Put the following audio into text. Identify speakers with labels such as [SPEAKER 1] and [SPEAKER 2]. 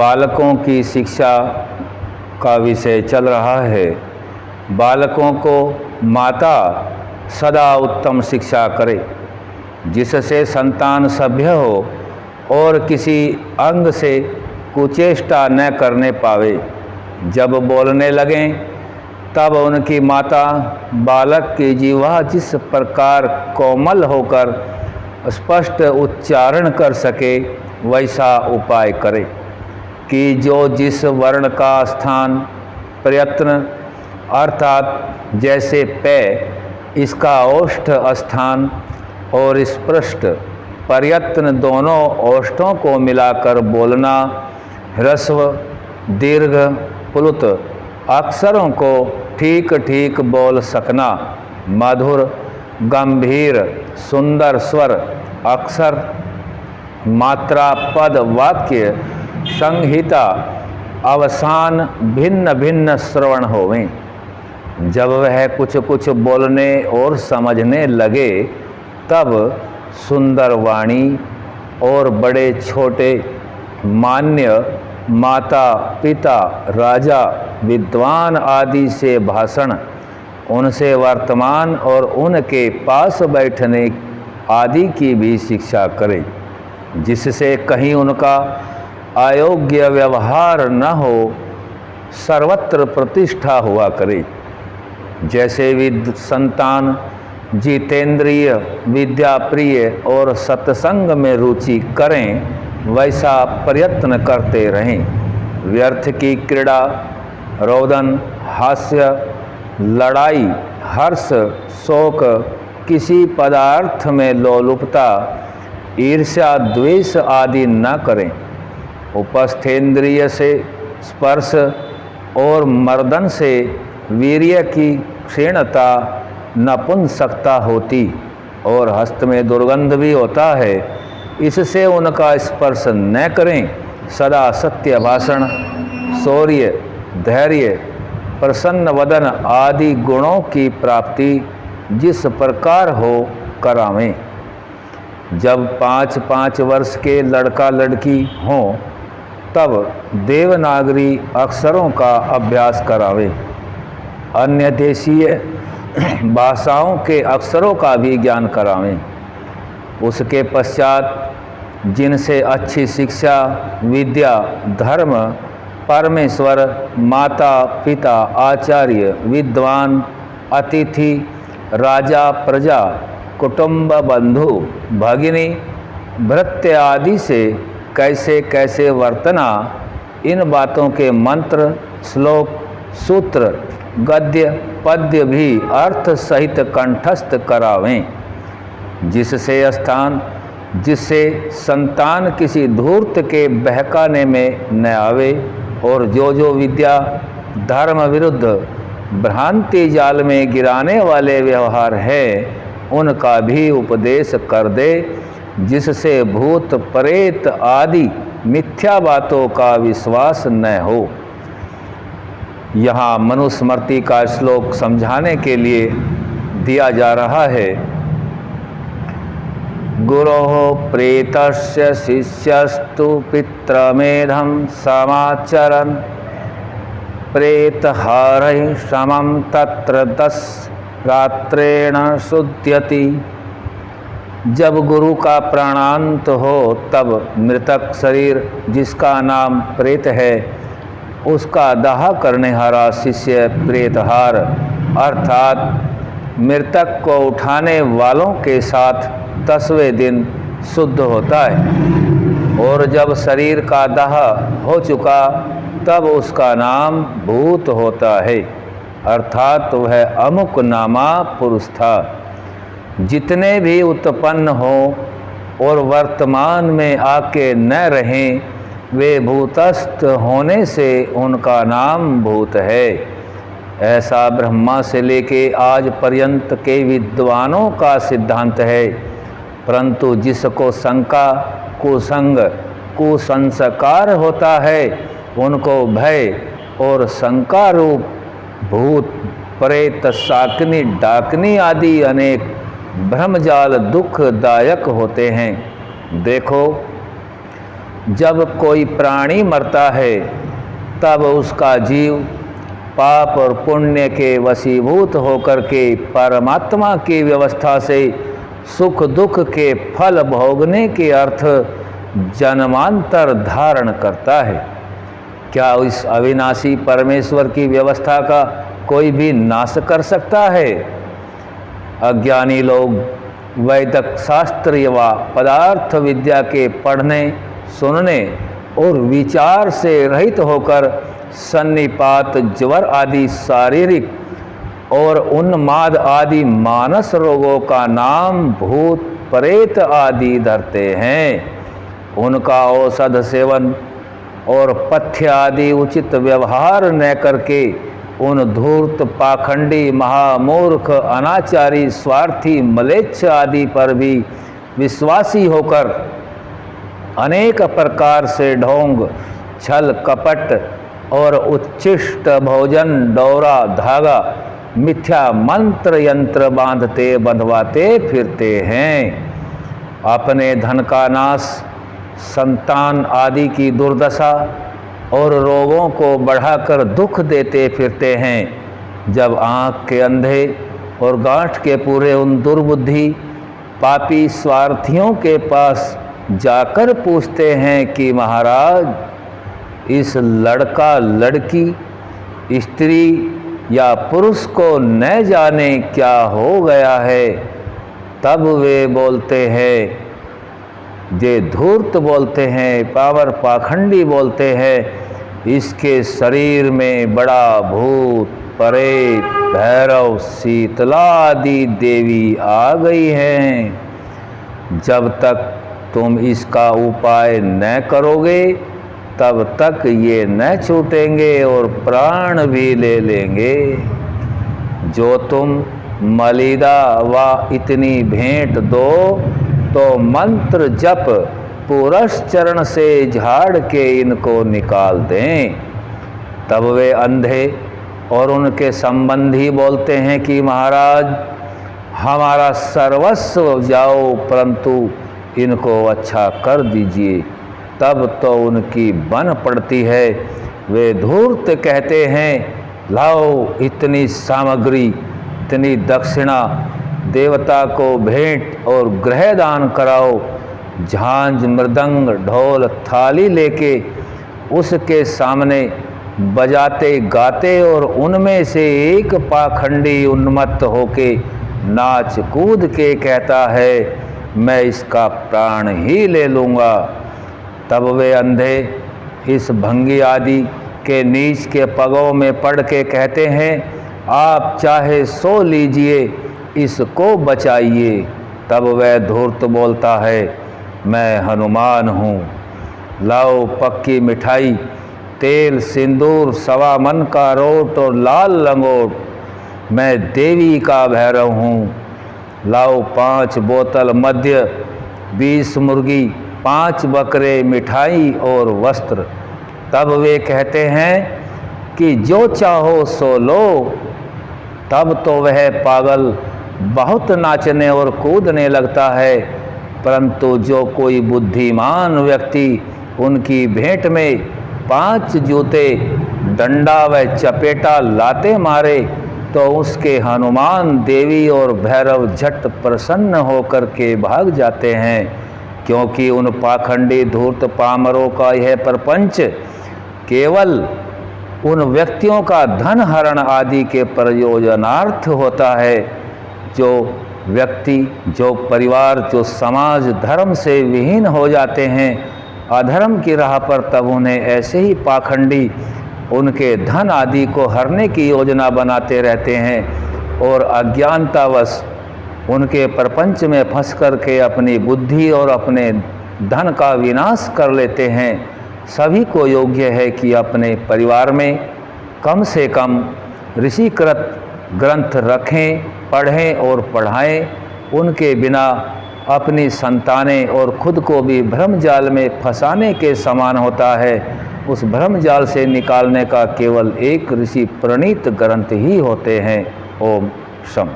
[SPEAKER 1] बालकों की शिक्षा का विषय चल रहा है। बालकों को माता सदा उत्तम शिक्षा करे, जिससे संतान सभ्य हो और किसी अंग से कुचेष्टा न करने पावे। जब बोलने लगें तब उनकी माता बालक की जीवा जिस प्रकार कोमल होकर स्पष्ट उच्चारण कर सके वैसा उपाय करे कि जो जिस वर्ण का स्थान प्रयत्न अर्थात जैसे पै इसका ओष्ठ स्थान और स्पृष्ट प्रयत्न दोनों ओष्ठों को मिलाकर बोलना, ह्रस्व दीर्घ प्लुत अक्षरों को ठीक ठीक बोल सकना, मधुर गंभीर सुंदर स्वर अक्षर मात्रा पद वाक्य संहिता अवसान भिन्न भिन्न श्रवण होवें। जब वह कुछ कुछ बोलने और समझने लगे तब सुंदर वाणी और बड़े छोटे मान्य माता पिता राजा विद्वान आदि से भाषण, उनसे वर्तमान और उनके पास बैठने आदि की भी शिक्षा करे, जिससे कहीं उनका अयोग्य व्यवहार न हो, सर्वत्र प्रतिष्ठा हुआ करे। जैसे संतान जितेंद्रिय विद्या प्रिय और सत्संग में रुचि करें वैसा प्रयत्न करते रहें। व्यर्थ की क्रीड़ा रोदन हास्य लड़ाई हर्ष शोक किसी पदार्थ में लोलुपता ईर्ष्या द्वेष आदि न करें। उपस्थेंद्रिय से स्पर्श और मर्दन से वीर्य की क्षीणता नपुंसकता होती और हस्त में दुर्गंध भी होता है, इससे उनका स्पर्श न करें। सदा सत्य भाषण शौर्य धैर्य प्रसन्न वदन आदि गुणों की प्राप्ति जिस प्रकार हो करावें। जब 5-5 वर्ष के लड़का लड़की हों तब देवनागरी अक्षरों का अभ्यास करावें। अन्य देशीय भाषाओं के अक्षरों का भी ज्ञान करावें। उसके पश्चात जिनसे अच्छी शिक्षा विद्या धर्म परमेश्वर माता पिता आचार्य विद्वान अतिथि राजा प्रजा कुटुंब बंधु भगिनी भृत्य आदि से कैसे कैसे वर्तना, इन बातों के मंत्र श्लोक सूत्र गद्य पद्य भी अर्थ सहित कंठस्थ करावें, जिससे संतान किसी धूर्त के बहकाने में न आवे और जो विद्या धर्म विरुद्ध भ्रांति जाल में गिराने वाले व्यवहार है उनका भी उपदेश कर दे, जिससे भूत प्रेत आदि मिथ्या बातों का विश्वास न हो। यहाँ मनुस्मृति का श्लोक समझाने के लिए दिया जा रहा है। गुरोः प्रेतस्य शिष्यस्तु पितृमेधं समाचरन् प्रेतहारैः समं तत्र 10 रात्रेण शुध्यति। जब गुरु का प्राणांत हो तब मृतक शरीर जिसका नाम प्रेत है उसका दाह करने हारा शिष्य प्रेतहार अर्थात मृतक को उठाने वालों के साथ 10वें दिन शुद्ध होता है और जब शरीर का दाह हो चुका तब उसका नाम भूत होता है, अर्थात वह अमुक नामा पुरुष था। जितने भी उत्पन्न हो और वर्तमान में आके न रहें वे भूतस्थ होने से उनका नाम भूत है। ऐसा ब्रह्मा से लेके आज पर्यंत के विद्वानों का सिद्धांत है, परंतु जिसको शंका कुसंग कुसंस्कार होता है उनको भय और शंका रूप भूत प्रेत शाकिनी डाकनी आदि अनेक भ्रमजाल दुखदायक होते हैं। देखो जब कोई प्राणी मरता है तब उसका जीव पाप और पुण्य के वशीभूत होकर के परमात्मा की व्यवस्था से सुख दुख के फल भोगने के अर्थ जन्मांतर धारण करता है। क्या इस अविनाशी परमेश्वर की व्यवस्था का कोई भी नाश कर सकता है? अज्ञानी लोग वैदिक शास्त्र व पदार्थ विद्या के पढ़ने, सुनने और विचार से रहित होकर सन्निपात, ज्वर आदि शारीरिक और उन्माद आदि मानस रोगों का नाम भूत प्रेत आदि धरते हैं। उनका औषध सेवन और पथ्य आदि उचित व्यवहार न करके उन धूर्त, पाखंडी, महामूर्ख, अनाचारी, स्वार्थी, म्लेच्छ आदि पर भी विश्वासी होकर अनेक प्रकार से ढोंग, छल, कपट और उच्छिष्ट भोजन, डोरा, धागा, मिथ्या मंत्र यंत्र बांधते बंधवाते फिरते हैं। अपने धन का नाश, संतान आदि की दुर्दशा और रोगों को बढ़ाकर दुख देते फिरते हैं। जब आँख के अंधे और गांठ के पूरे उन दुर्बुद्धि पापी स्वार्थियों के पास जाकर पूछते हैं कि महाराज, इस लड़का लड़की, स्त्री या पुरुष को न जाने क्या हो गया है, तब वे बोलते हैं, जे धूर्त बोलते हैं, पाखंडी बोलते हैं, इसके शरीर में बड़ा भूत, प्रेत, भैरव, शीतला आदि देवी आ गई हैं। जब तक तुम इसका उपाय न करोगे तब तक ये न छूटेंगे और प्राण भी ले लेंगे। जो तुम मलिदा व इतनी भेंट दो तो मंत्र जप पुरस्चरण से झाड़ के इनको निकाल दें। तब वे अंधे और उनके संबंधी बोलते हैं कि महाराज, हमारा सर्वस्व जाओ, परंतु इनको अच्छा कर दीजिए। तब तो उनकी बन पड़ती है। वे धूर्त कहते हैं, लाओ इतनी सामग्री, इतनी दक्षिणा, देवता को भेंट और ग्रह दान कराओ। झांझ, मृदंग, ढोल, थाली लेके उसके सामने बजाते गाते और उनमें से एक पाखंडी उन्मत्त होके नाच कूद के कहता है, मैं इसका प्राण ही ले लूँगा। तब वे अंधे इस भंगी आदि के नीच के पगों में पड़ के कहते हैं, आप चाहे सो लीजिए, इसको बचाइए। तब वह धूर्त बोलता है, मैं हनुमान हूँ, लाओ पक्की मिठाई, तेल, सिंदूर, 1.25 मन का रोट और लाल लंगोट। मैं देवी का भैरव हूँ, लाओ 5 बोतल मद्य, 20 मुर्गी, 5 बकरे, मिठाई और वस्त्र। तब वे कहते हैं कि जो चाहो सो लो। तब तो वह पागल बहुत नाचने और कूदने लगता है, परंतु जो कोई बुद्धिमान व्यक्ति उनकी भेंट में 5 जूते, डंडा व चपेटा लाते मारे तो उसके हनुमान, देवी और भैरव झट प्रसन्न होकर के भाग जाते हैं, क्योंकि उन पाखंडी धूर्त पामरों का यह प्रपंच केवल उन व्यक्तियों का धन हरण आदि के प्रयोजनार्थ होता है। जो व्यक्ति, जो परिवार, जो समाज धर्म से विहीन हो जाते हैं अधर्म की राह पर, तब उन्हें ऐसे ही पाखंडी उनके धन आदि को हरने की योजना बनाते रहते हैं और अज्ञानतावश उनके प्रपंच में फंस कर के अपनी बुद्धि और अपने धन का विनाश कर लेते हैं। सभी को योग्य है कि अपने परिवार में कम से कम ऋषिकृत ग्रंथ रखें, पढ़ें और पढ़ाएं। उनके बिना अपनी संतानें और खुद को भी भ्रमजाल में फंसाने के समान होता है। उस भ्रमजाल से निकालने का केवल एक ऋषि प्रणीत ग्रंथ ही होते हैं। ओम शम।